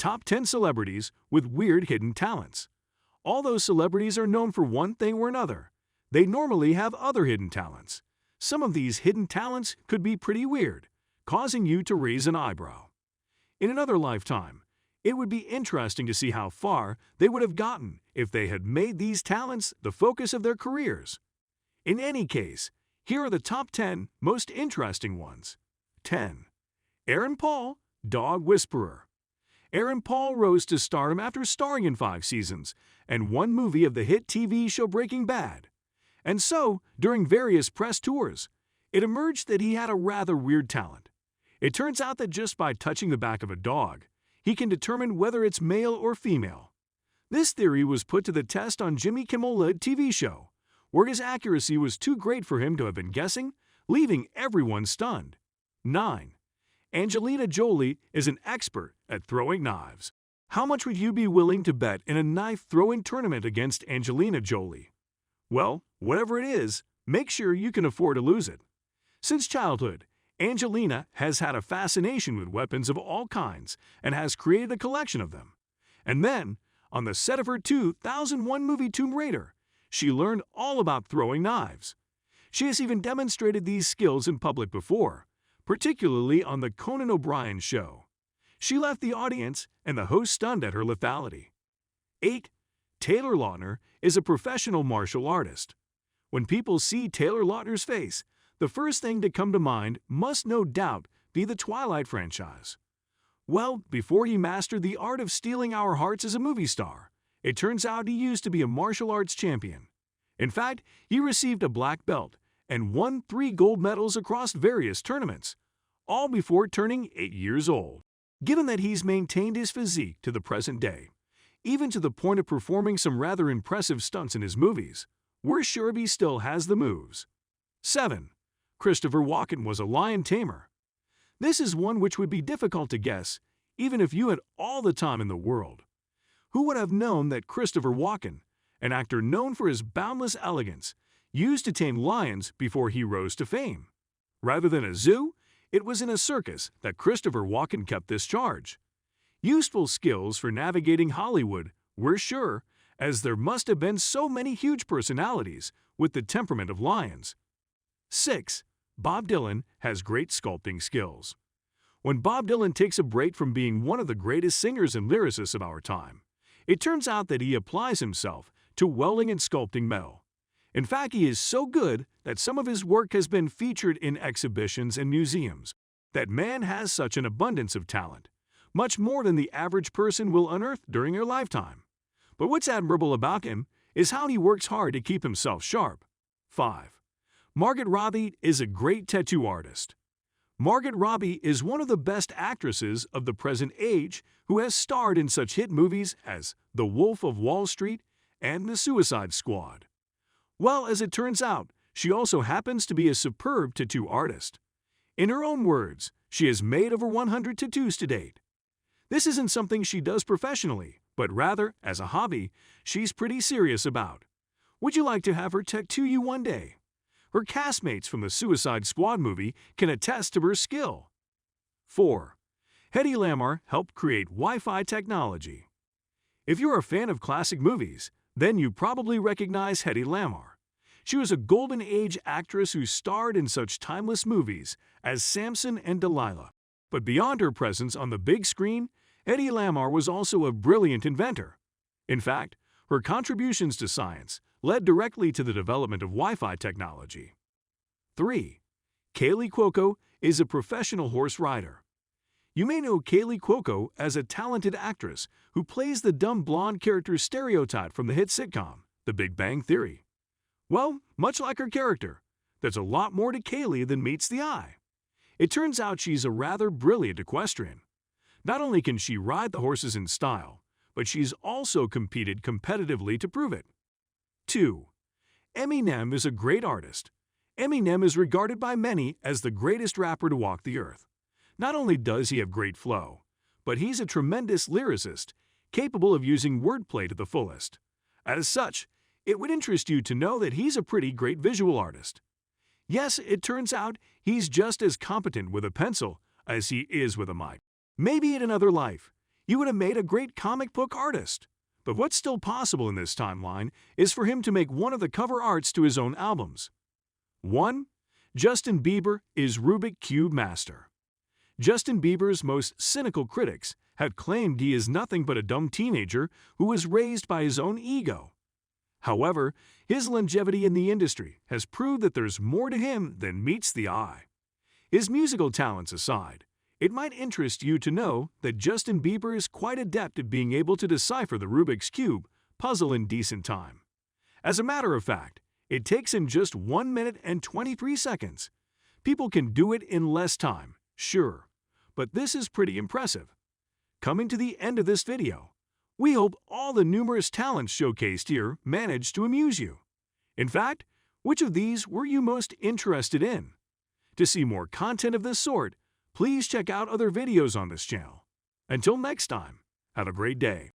Top 10 celebrities with weird hidden talents. All those celebrities are known for one thing or another. They normally have other hidden talents. Some of these hidden talents could be pretty weird, causing you to raise an eyebrow. In another lifetime, it would be interesting to see how far they would have gotten if they had made these talents the focus of their careers. In any case, here are the top 10 most interesting ones. 10. Aaron Paul, Dog Whisperer. Aaron Paul rose to stardom after starring in 5 seasons and one movie of the hit TV show Breaking Bad. And so, during various press tours, it emerged that he had a rather weird talent. It turns out that just by touching the back of a dog, he can determine whether it's male or female. This theory was put to the test on Jimmy Kimmel's TV show, where his accuracy was too great for him to have been guessing, leaving everyone stunned. 9. Angelina Jolie is an expert at throwing knives. How much would you be willing to bet in a knife-throwing tournament against Angelina Jolie? Well, whatever it is, make sure you can afford to lose it. Since childhood, Angelina has had a fascination with weapons of all kinds and has created a collection of them. And then, on the set of her 2001 movie Tomb Raider, she learned all about throwing knives. She has even demonstrated these skills in public before, particularly on the Conan O'Brien show. She left the audience and the host stunned at her lethality. 8. Taylor Lautner is a professional martial artist. When people see Taylor Lautner's face, the first thing to come to mind must no doubt be the Twilight franchise. Well, before he mastered the art of stealing our hearts as a movie star, it turns out he used to be a martial arts champion. In fact, he received a black belt and won 3 gold medals across various tournaments, all before turning 8 years old. Given that he's maintained his physique to the present day, even to the point of performing some rather impressive stunts in his movies, we're sure he still has the moves. 7. Christopher Walken was a lion tamer. This is one which would be difficult to guess, even if you had all the time in the world. Who would have known that Christopher Walken, an actor known for his boundless elegance, used to tame lions before he rose to fame? Rather than a zoo, it was in a circus that Christopher Walken kept this charge. Useful skills for navigating Hollywood, we're sure, as there must have been so many huge personalities with the temperament of lions. 6. Bob Dylan has great sculpting skills. When Bob Dylan takes a break from being one of the greatest singers and lyricists of our time, it turns out that he applies himself to welding and sculpting metal. In fact, he is so good that some of his work has been featured in exhibitions and museums. That man has such an abundance of talent, much more than the average person will unearth during their lifetime. But what's admirable about him is how he works hard to keep himself sharp. 5. Margot Robbie is a great tattoo artist. Margot Robbie is one of the best actresses of the present age who has starred in such hit movies as The Wolf of Wall Street and The Suicide Squad. Well, as it turns out, she also happens to be a superb tattoo artist. In her own words, she has made over 100 tattoos to date. This isn't something she does professionally, but rather, as a hobby, she's pretty serious about. Would you like to have her tattoo you one day? Her castmates from the Suicide Squad movie can attest to her skill. 4. Hedy Lamarr helped create Wi-Fi technology. If you're a fan of classic movies, then you probably recognize Hedy Lamarr. She was a golden age actress who starred in such timeless movies as Samson and Delilah. But beyond her presence on the big screen, Hedy Lamarr was also a brilliant inventor. In fact, her contributions to science led directly to the development of Wi-Fi technology. 3. Kaley Cuoco is a professional horse rider. You may know Kaley Cuoco as a talented actress who plays the dumb blonde character stereotype from the hit sitcom, The Big Bang Theory. Well, much like her character, there's a lot more to Kaley than meets the eye. It turns out she's a rather brilliant equestrian. Not only can she ride the horses in style, but she's also competed competitively to prove it. 2. Eminem is a great artist. Eminem is regarded by many as the greatest rapper to walk the earth. Not only does he have great flow, but he's a tremendous lyricist, capable of using wordplay to the fullest. As such, it would interest you to know that he's a pretty great visual artist. Yes, it turns out he's just as competent with a pencil as he is with a mic. Maybe in another life, You would have made a great comic book artist. But what's still possible in this timeline is for him to make one of the cover arts to his own albums. 1. Justin Bieber is Rubik Cube Master. Justin Bieber's most cynical critics have claimed he is nothing but a dumb teenager who was raised by his own ego. However, his longevity in the industry has proved that there's more to him than meets the eye. His musical talents aside, it might interest you to know that Justin Bieber is quite adept at being able to decipher the Rubik's Cube puzzle in decent time. As a matter of fact, it takes him just 1 minute and 23 seconds. People can do it in less time, sure, but this is pretty impressive. Coming to the end of this video, we hope all the numerous talents showcased here managed to amuse you. In fact, which of these were you most interested in? To see more content of this sort, please check out other videos on this channel. Until next time, have a great day.